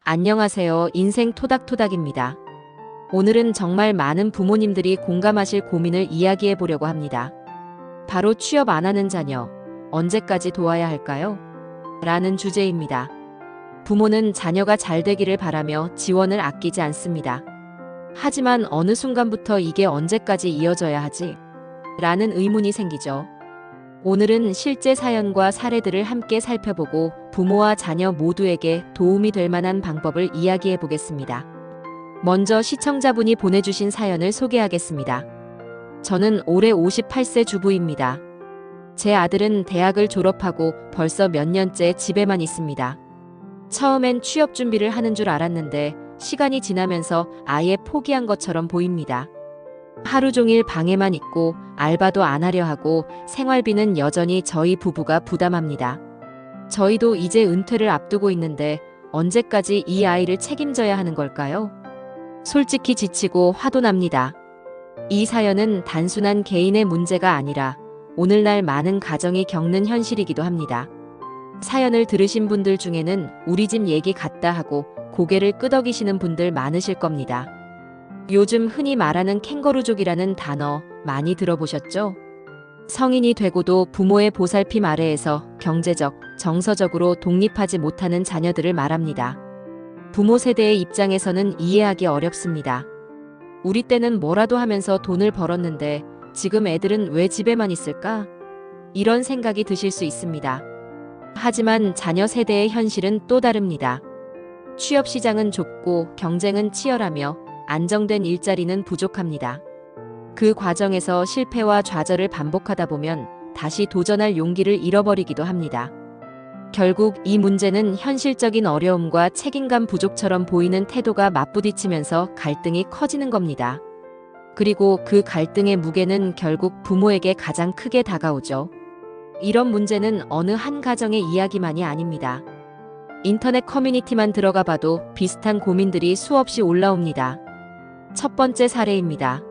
안녕하세요. 인생 토닥토닥입니다. 오늘은 정말 많은 부모님들이 공감하실 고민을 이야기해 보려고 합니다. 바로 취업 안 하는 자녀, 언제까지 도와야 할까요? 라는 주제입니다. 부모는 자녀가 잘 되기를 바라며 지원을 아끼지 않습니다. 하지만 어느 순간부터 이게 언제까지 이어져야 하지? 라는 의문이 생기죠. 오늘은 실제 사연과 사례들을 함께 살펴보고 부모와 자녀 모두에게 도움이 될 만한 방법을 이야기해 보겠습니다. 먼저 시청자분이 보내주신 사연을 소개하겠습니다. 저는 올해 58세 주부입니다. 제 아들은 대학을 졸업하고 벌써 몇 년째 집에만 있습니다. 처음엔 취업 준비를 하는 줄 알았는데 시간이 지나면서 아예 포기한 것처럼 보입니다. 하루 종일 방에만 있고 알바도 안 하려 하고 생활비는 여전히 저희 부부가 부담합니다. 저희도 이제 은퇴를 앞두고 있는데 언제까지 이 아이를 책임져야 하는 걸까요? 솔직히 지치고 화도 납니다. 이 사연은 단순한 개인의 문제가 아니라 오늘날 많은 가정이 겪는 현실이기도 합니다. 사연을 들으신 분들 중에는 우리 집 얘기 같다 하고 고개를 끄덕이시는 분들 많으실 겁니다. 요즘 흔히 말하는 캥거루족이라는 단어 많이 들어보셨죠? 성인이 되고도 부모의 보살핌 아래에서 경제적, 정서적으로 독립하지 못하는 자녀들을 말합니다. 부모 세대의 입장에서는 이해하기 어렵습니다. 우리 때는 뭐라도 하면서 돈을 벌었는데 지금 애들은 왜 집에만 있을까? 이런 생각이 드실 수 있습니다. 하지만 자녀 세대의 현실은 또 다릅니다. 취업 시장은 좁고 경쟁은 치열하며 안정된 일자리는 부족합니다. 그 과정에서 실패와 좌절을 반복하다 보면 다시 도전할 용기를 잃어버리기도 합니다. 결국 이 문제는 현실적인 어려움과 책임감 부족처럼 보이는 태도가 맞부딪히면서 갈등이 커지는 겁니다. 그리고 그 갈등의 무게는 결국 부모에게 가장 크게 다가오죠. 이런 문제는 어느 한 가정의 이야기만이 아닙니다. 인터넷 커뮤니티만 들어가 봐도 비슷한 고민들이 수없이 올라옵니다. 첫 번째 사례입니다.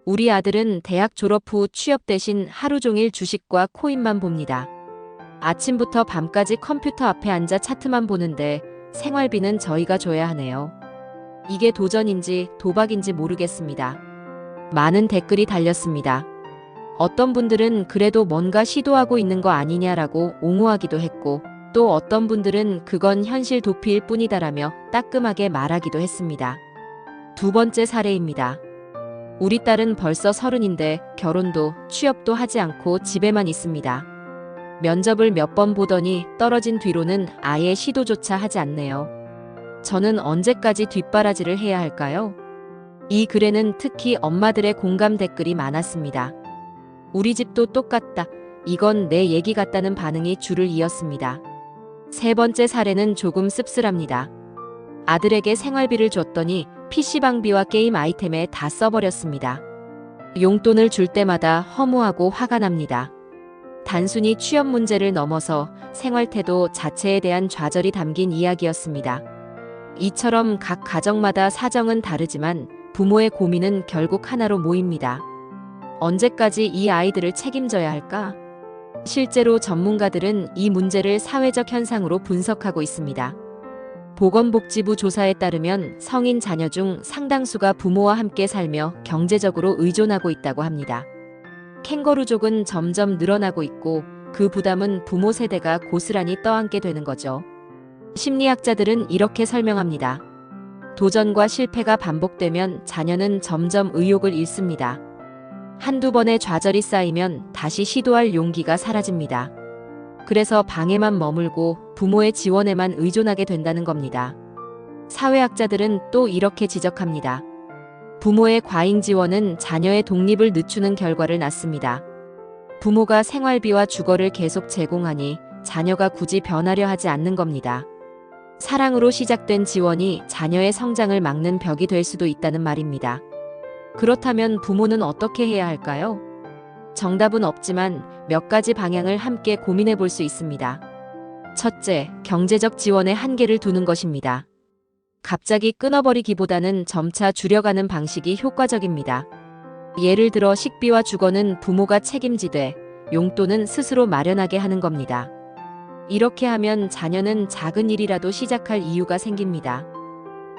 우리 아들은 대학 졸업 후 취업 대신 하루 종일 주식과 코인만 봅니다. 아침부터 밤까지 컴퓨터 앞에 앉아 차트만 보는데 생활비는 저희가 줘야 하네요. 이게 도전인지 도박인지 모르겠습니다. 많은 댓글이 달렸습니다. 어떤 분들은 그래도 뭔가 시도하고 있는 거 아니냐라고 옹호하기도 했고, 또 어떤 분들은 그건 현실 도피일 뿐이다라며 따끔하게 말하기도 했습니다. 두 번째 사례입니다. 우리 딸은 벌써 30인데 결혼도 취업도 하지 않고 집에만 있습니다. 면접을 몇 번 보더니 떨어진 뒤로는 아예 시도조차 하지 않네요. 저는 언제까지 뒷바라지를 해야 할까요? 이 글에는 특히 엄마들의 공감 댓글이 많았습니다. 우리 집도 똑같다. 이건 내 얘기 같다는 반응이 줄을 이었습니다. 세 번째 사례는 조금 씁쓸합니다. 아들에게 생활비를 줬더니 PC방비와 게임 아이템에 다 써버렸습니다. 용돈을 줄 때마다 허무하고 화가 납니다. 단순히 취업 문제를 넘어서 생활태도 자체에 대한 좌절이 담긴 이야기였습니다. 이처럼 각 가정마다 사정은 다르지만 부모의 고민은 결국 하나로 모입니다. 언제까지 이 아이들을 책임져야 할까? 실제로 전문가들은 이 문제를 사회적 현상으로 분석하고 있습니다. 보건복지부 조사에 따르면 성인 자녀 중 상당수가 부모와 함께 살며 경제적으로 의존하고 있다고 합니다. 캥거루족은 점점 늘어나고 있고 그 부담은 부모 세대가 고스란히 떠안게 되는 거죠. 심리학자들은 이렇게 설명합니다. 도전과 실패가 반복되면 자녀는 점점 의욕을 잃습니다. 한두 번의 좌절이 쌓이면 다시 시도할 용기가 사라집니다. 그래서 방에만 머물고 부모의 지원에만 의존하게 된다는 겁니다. 사회학자들은 또 이렇게 지적합니다. 부모의 과잉 지원은 자녀의 독립을 늦추는 결과를 낳습니다. 부모가 생활비와 주거를 계속 제공하니 자녀가 굳이 변하려 하지 않는 겁니다. 사랑으로 시작된 지원이 자녀의 성장을 막는 벽이 될 수도 있다는 말입니다. 그렇다면 부모는 어떻게 해야 할까요? 정답은 없지만 몇 가지 방향을 함께 고민해 볼 수 있습니다. 첫째, 경제적 지원에 한계를 두는 것입니다. 갑자기 끊어버리기보다는 점차 줄여가는 방식이 효과적입니다. 예를 들어 식비와 주거는 부모가 책임지되 용돈은 스스로 마련하게 하는 겁니다. 이렇게 하면 자녀는 작은 일이라도 시작할 이유가 생깁니다.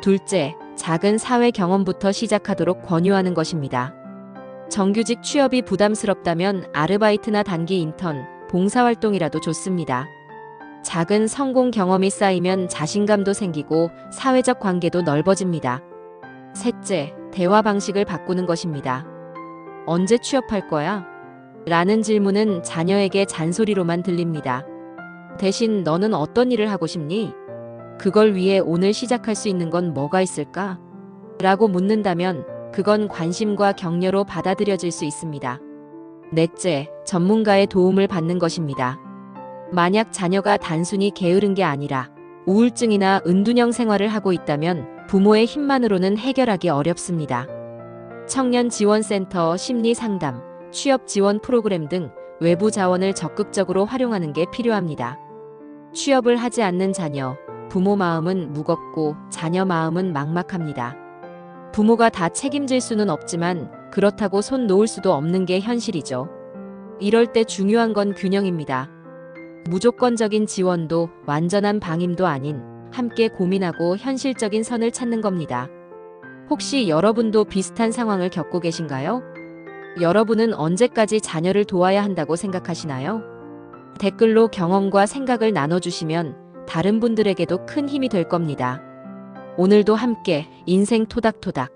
둘째, 작은 사회 경험부터 시작하도록 권유하는 것입니다. 정규직 취업이 부담스럽다면 아르바이트나 단기 인턴, 봉사활동이라도 좋습니다. 작은 성공 경험이 쌓이면 자신감도 생기고 사회적 관계도 넓어집니다. 셋째, 대화 방식을 바꾸는 것입니다. 언제 취업할 거야? 라는 질문은 자녀에게 잔소리로만 들립니다. 대신 너는 어떤 일을 하고 싶니? 그걸 위해 오늘 시작할 수 있는 건 뭐가 있을까? 라고 묻는다면 그건 관심과 격려로 받아들여질 수 있습니다. 넷째, 전문가의 도움을 받는 것입니다. 만약 자녀가 단순히 게으른 게 아니라 우울증이나 은둔형 생활을 하고 있다면 부모의 힘만으로는 해결하기 어렵습니다. 청년 지원센터, 심리 상담, 취업 지원 프로그램 등 외부 자원을 적극적으로 활용하는 게 필요합니다. 취업을 하지 않는 자녀, 부모 마음은 무겁고 자녀 마음은 막막합니다. 부모가 다 책임질 수는 없지만 그렇다고 손 놓을 수도 없는 게 현실이죠. 이럴 때 중요한 건 균형입니다. 무조건적인 지원도 완전한 방임도 아닌 함께 고민하고 현실적인 선을 찾는 겁니다. 혹시 여러분도 비슷한 상황을 겪고 계신가요? 여러분은 언제까지 자녀를 도와야 한다고 생각하시나요? 댓글로 경험과 생각을 나눠주시면 다른 분들에게도 큰 힘이 될 겁니다. 오늘도 함께 인생 토닥토닥